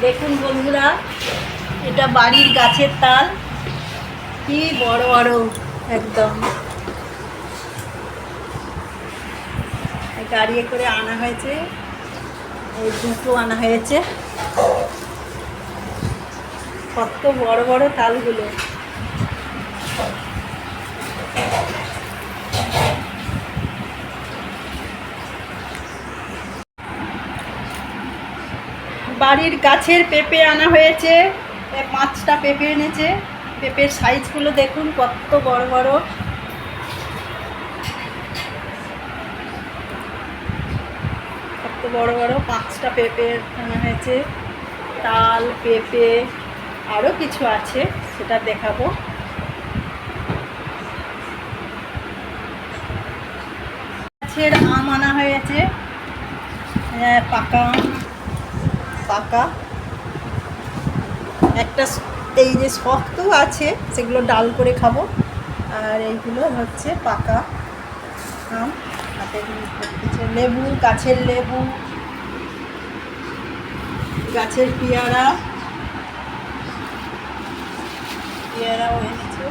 দেখুন বন্ধুরা, এটা বাড়ির গাছের তাল, কি বড় বড় একদম। গাড়ি করে আনা হয়েছে, এই দুটো আনা হয়েছে। কত বড় বড় তালগুলো। বাড়ির গাছের পেঁপে আনা হয়েছে, 5টা পেঁপে এনেছে। পেঁপের সাইজগুলো দেখুন কত বড় বড়। কত বড় বড় 5টা পেঁপে আনা হয়েছে। তাল, পেঁপে, আরও কিছু আছে, সেটা দেখাবো। গাছের আম আনা হয়েছে, পাকা আম, পাকা। একটা এই যে শক্ত আছে সেগুলো ডাল করে খাবো, আর এইগুলো হচ্ছে পাকা আম। হাতে লেবু, গাছের লেবু, গাছের পেয়ারা, পেয়ারাও এনেছে।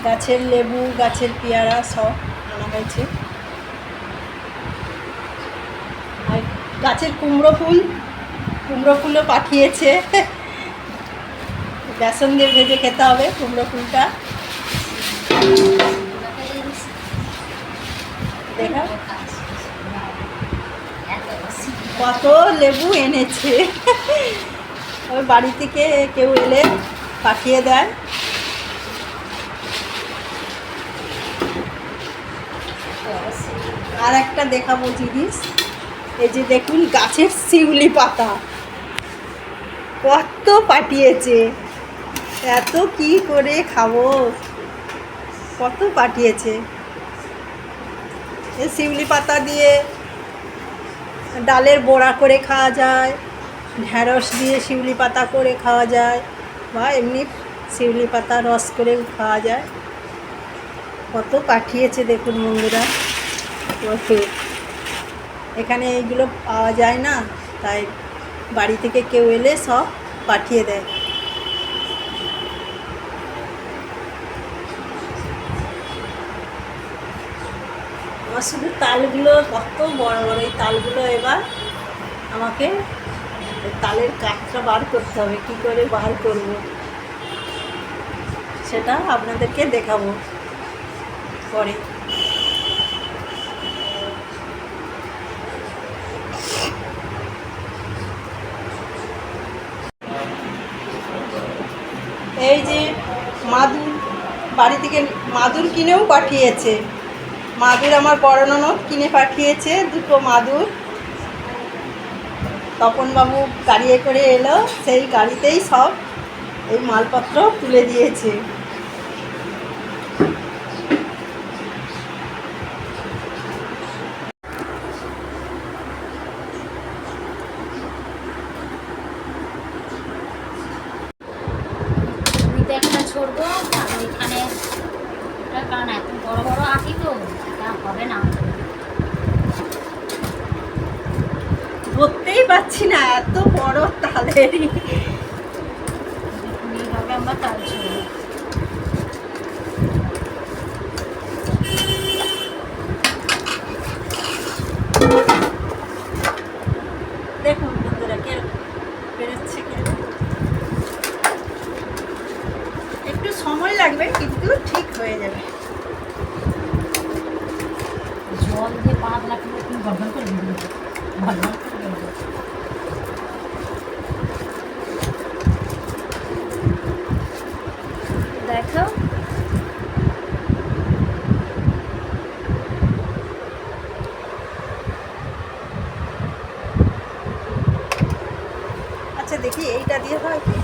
গাছের লেবু, গাছের পেয়ারা সব আনা হয়েছে। আর গাছের কুমড়ো ফুলও পাঠিয়েছে। বেসন দিয়ে ভেজে খেতে হবে কুমড়ো ফুলটা। দেখা কত লেবু এনেছে। ওই বাড়ি থেকে কেউ এলে পাঠিয়ে দেয়। আর একটা দেখাবো জিনিস, এই যে দেখুন গাছের শিউলি পাতা কত পাঠিয়েছে। এত কি করে খাবো, কত পাঠিয়েছে। এই শিউলি পাতা দিয়ে ডালের বড়া করে খাওয়া যায়, ঢ্যাঁড়স দিয়ে শিউলি পাতা করে খাওয়া যায়, বা এমনি শিউলি পাতা রস করেও খাওয়া যায়। কত পাঠিয়েছে দেখুন বন্ধুরা, কত। এখানে এইগুলো পাওয়া যায় না, তাই বাড়ি থেকে কেউ এলে সব পাঠিয়ে দেয়। আমার শুধু তালগুলো কত বড় বড়, এই তালগুলো এবার আমাকে তালের কাঠটা বার করতে হবে। কী করে বার করব সেটা আপনাদেরকে দেখাবো পরে। এই যে মাদুর, বাড়ি থেকে মাদুর কিনেও পাঠিয়েছে। মাদুর আমার বড় ননদ কিনে পাঠিয়েছে, 2টো মাদুর। তপনবাবু গাড়িয়ে করে এলো, সেই গাড়িতেই সব এই মালপত্র তুলে দিয়েছে। একটা ছড়বো এখানে, কারণ এত বড় বড় আঁটি তো এটা হবে না। ধরতেই পারছি না, এত বড় তালেরই। এইভাবে আমরা তাল ছড়বো। দেখুন বন্ধুরা কিরকম বেরোচ্ছে, কিরকম। একটু সময় লাগবে কিন্তু ঠিক হয়ে যাবে। জল দিয়ে পাতলা করে তুমি গরগর করে দিবি, গরগর করে দিবি। দেখো আচ্ছা, দেখি এইটা দিয়ে হয় কি।